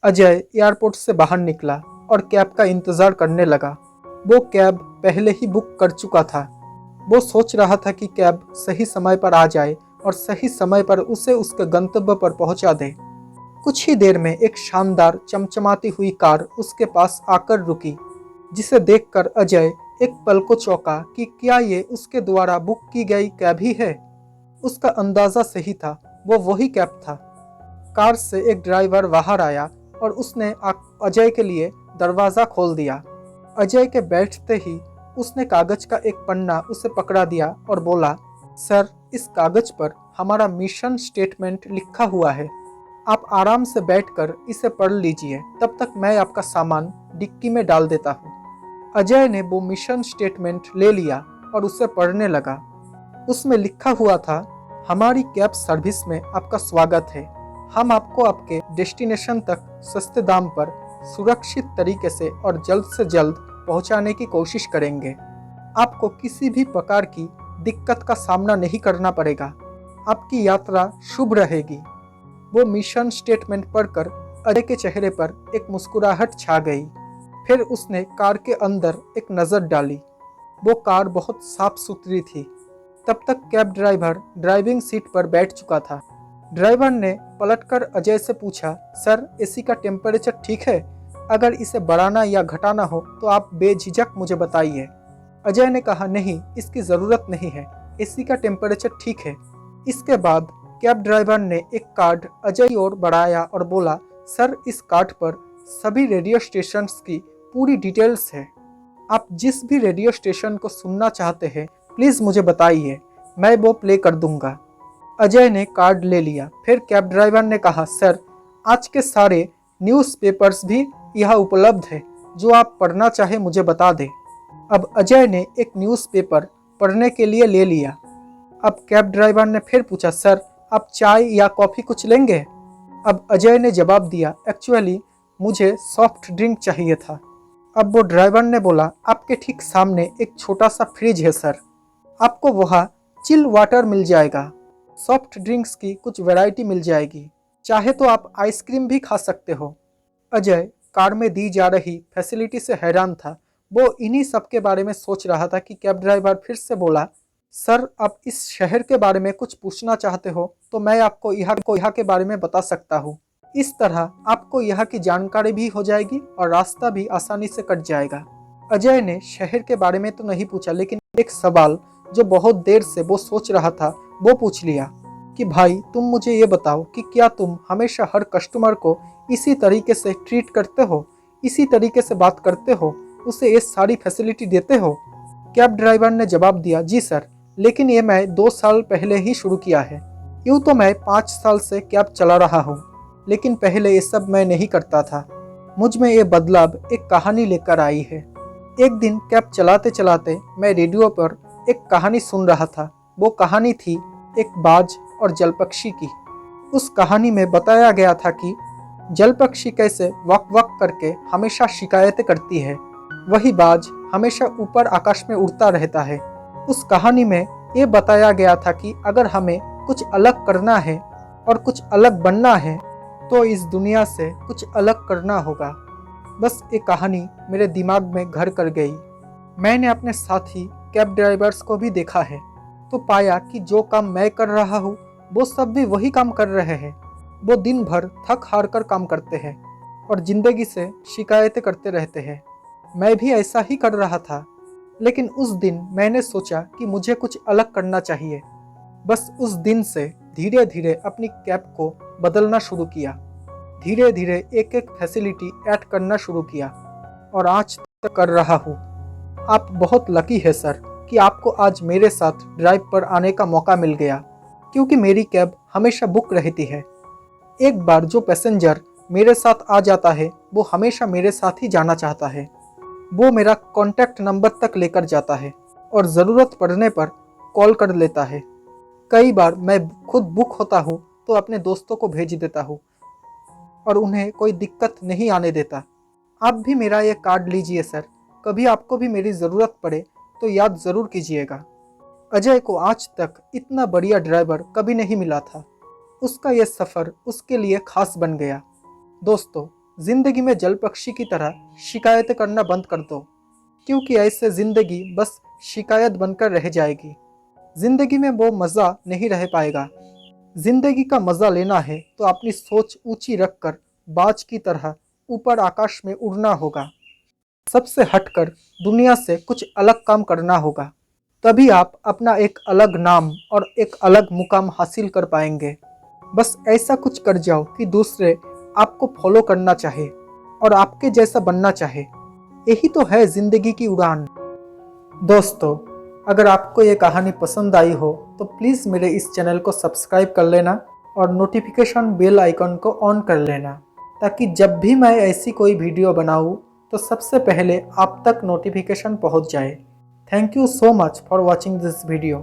Ajay airport से बाहर निकला और कैब का इंतजार करने लगा। वो कैब पहले ही बुक कर चुका था। वो सोच रहा था कि कैब सही समय पर आ जाए और सही समय पर उसे उसके गंतव्य पर पहुंचा दे। कुछ ही देर में एक शानदार चमचमाती हुई कार उसके पास आकर रुकी, जिसे देखकर अजय एक पल को चौंका कि क्या ये उसके द्वारा बुक की गई कैब ही है। उसका अंदाजा सही था, वो वही कैब था। कार से एक ड्राइवर बाहर आया और उसने अजय के लिए दरवाज़ा खोल दिया। अजय के बैठते ही उसने कागज का एक पन्ना उसे पकड़ा दिया और बोला, सर, इस कागज पर हमारा मिशन स्टेटमेंट लिखा हुआ है। आप आराम से बैठकर इसे पढ़ लीजिए, तब तक मैं आपका सामान डिक्की में डाल देता हूँ। अजय ने वो मिशन स्टेटमेंट ले लिया और उसे पढ़ने लगा। उसमें लिखा हुआ था, हमारी कैब सर्विस में आपका स्वागत है। हम आपको आपके डेस्टिनेशन तक सस्ते दाम पर सुरक्षित तरीके से और जल्द से जल्द पहुंचाने की कोशिश करेंगे। आपको किसी भी प्रकार की दिक्कत का सामना नहीं करना पड़ेगा। आपकी यात्रा शुभ रहेगी। वो मिशन स्टेटमेंट पढ़कर अजय के चेहरे पर एक मुस्कुराहट छा गई। फिर उसने कार के अंदर एक नज़र डाली। वो कार बहुत साफ सुथरी थी। तब तक कैब ड्राइवर ड्राइविंग सीट पर बैठ चुका था। ड्राइवर ने पलटकर अजय से पूछा, सर, एसी का टेम्परेचर ठीक है? अगर इसे बढ़ाना या घटाना हो तो आप बेझिझक मुझे बताइए। अजय ने कहा, नहीं, इसकी ज़रूरत नहीं है, एसी का टेम्परेचर ठीक है। इसके बाद कैब ड्राइवर ने एक कार्ड अजय और बढ़ाया और बोला, सर, इस कार्ड पर सभी रेडियो स्टेशंस की पूरी डिटेल्स है। आप जिस भी रेडियो स्टेशन को सुनना चाहते हैं प्लीज़ मुझे बताइए, मैं वो प्ले कर दूंगा। अजय ने कार्ड ले लिया। फिर कैब ड्राइवर ने कहा, सर, आज के सारे न्यूज़पेपर्स भी यहाँ उपलब्ध है, जो आप पढ़ना चाहे मुझे बता दें। अब अजय ने एक न्यूज़पेपर पढ़ने के लिए ले लिया। अब कैब ड्राइवर ने फिर पूछा, सर, आप चाय या कॉफ़ी कुछ लेंगे? अब अजय ने जवाब दिया, एक्चुअली मुझे सॉफ्ट ड्रिंक चाहिए था। अब वो ड्राइवर ने बोला, आपके ठीक सामने एक छोटा सा फ्रिज है सर, आपको वहाँ चिल वाटर मिल जाएगा। सॉफ्ट ड्रिंक्स की कुछ वैरायटी मिल जाएगी, चाहे तो आप आइसक्रीम भी खा सकते हो। अजय कार में दी जा रही फैसिलिटी से हैरान था। वो इन्हीं सब के बारे में सोच रहा था कि कैब ड्राइवर फिर से बोला, सर, आप इस शहर के बारे में कुछ पूछना चाहते हो तो मैं आपको यहाँ के बारे में बता सकता हूँ। इस तरह आपको यहाँ की जानकारी भी हो जाएगी और रास्ता भी आसानी से कट जाएगा। अजय ने शहर के बारे में तो नहीं पूछा, लेकिन एक सवाल जो बहुत देर से वो सोच रहा था वो पूछ लिया कि भाई, तुम मुझे ये बताओ कि क्या तुम हमेशा हर कस्टमर को इसी तरीके से ट्रीट करते हो, इसी तरीके से बात करते हो, उसे ये सारी फैसिलिटी देते हो? कैब ड्राइवर ने जवाब दिया, जी सर, लेकिन ये मैं 2 साल पहले ही शुरू किया है। यूँ तो मैं 5 साल से कैब चला रहा हूँ, लेकिन पहले ये सब मैं नहीं करता था। मुझ में ये बदलाव एक कहानी लेकर आई है। एक दिन कैब चलाते चलाते मैं रेडियो पर एक कहानी सुन रहा था। वो कहानी थी एक बाज और जलपक्षी की। उस कहानी में बताया गया था कि जलपक्षी कैसे वक वक करके हमेशा शिकायतें करती है, वही बाज हमेशा ऊपर आकाश में उड़ता रहता है। उस कहानी में ये बताया गया था कि अगर हमें कुछ अलग करना है और कुछ अलग बनना है तो इस दुनिया से कुछ अलग करना होगा। बस ये कहानी मेरे दिमाग में घर कर गई। मैंने अपने साथी कैब ड्राइवर्स को भी देखा है तो पाया कि जो काम मैं कर रहा हूँ वो सब भी वही काम कर रहे हैं। वो दिन भर थक हार कर काम करते हैं और ज़िंदगी से शिकायतें करते रहते हैं। मैं भी ऐसा ही कर रहा था, लेकिन उस दिन मैंने सोचा कि मुझे कुछ अलग करना चाहिए। बस उस दिन से धीरे धीरे अपनी कैब को बदलना शुरू किया। धीरे धीरे एक एक फैसिलिटी ऐड करना शुरू किया और आज तक कर रहा हूँ। आप बहुत लकी है सर कि आपको आज मेरे साथ ड्राइव पर आने का मौका मिल गया, क्योंकि मेरी कैब हमेशा बुक रहती है। एक बार जो पैसेंजर मेरे साथ आ जाता है वो हमेशा मेरे साथ ही जाना चाहता है। वो मेरा कॉन्टैक्ट नंबर तक लेकर जाता है और ज़रूरत पड़ने पर कॉल कर लेता है। कई बार मैं खुद बुक होता हूँ तो अपने दोस्तों को भेज देता हूँ और उन्हें कोई दिक्कत नहीं आने देता। आप भी मेरा ये कार्ड लीजिए सर, कभी आपको भी मेरी ज़रूरत पड़े तो याद ज़रूर कीजिएगा। अजय को आज तक इतना बढ़िया ड्राइवर कभी नहीं मिला था। उसका यह सफ़र उसके लिए खास बन गया। दोस्तों, जिंदगी में जल पक्षी की तरह शिकायतें करना बंद कर दो, क्योंकि ऐसे जिंदगी बस शिकायत बनकर रह जाएगी। जिंदगी में वो मज़ा नहीं रह पाएगा। जिंदगी का मज़ा लेना है तो अपनी सोच ऊंची रखकर बाज की तरह ऊपर आकाश में उड़ना होगा। सबसे हटकर दुनिया से कुछ अलग काम करना होगा। तभी आप अपना एक अलग नाम और एक अलग मुकाम हासिल कर पाएंगे। बस ऐसा कुछ कर जाओ कि दूसरे आपको फॉलो करना चाहे और आपके जैसा बनना चाहे। यही तो है जिंदगी की उड़ान। दोस्तों, अगर आपको ये कहानी पसंद आई हो तो प्लीज़ मेरे इस चैनल को सब्सक्राइब कर लेना और नोटिफिकेशन बेल आइकन को ऑन कर लेना, ताकि जब भी मैं ऐसी कोई वीडियो बनाऊँ तो सबसे पहले आप तक नोटिफिकेशन पहुंच जाए। Thank you so much for watching this video.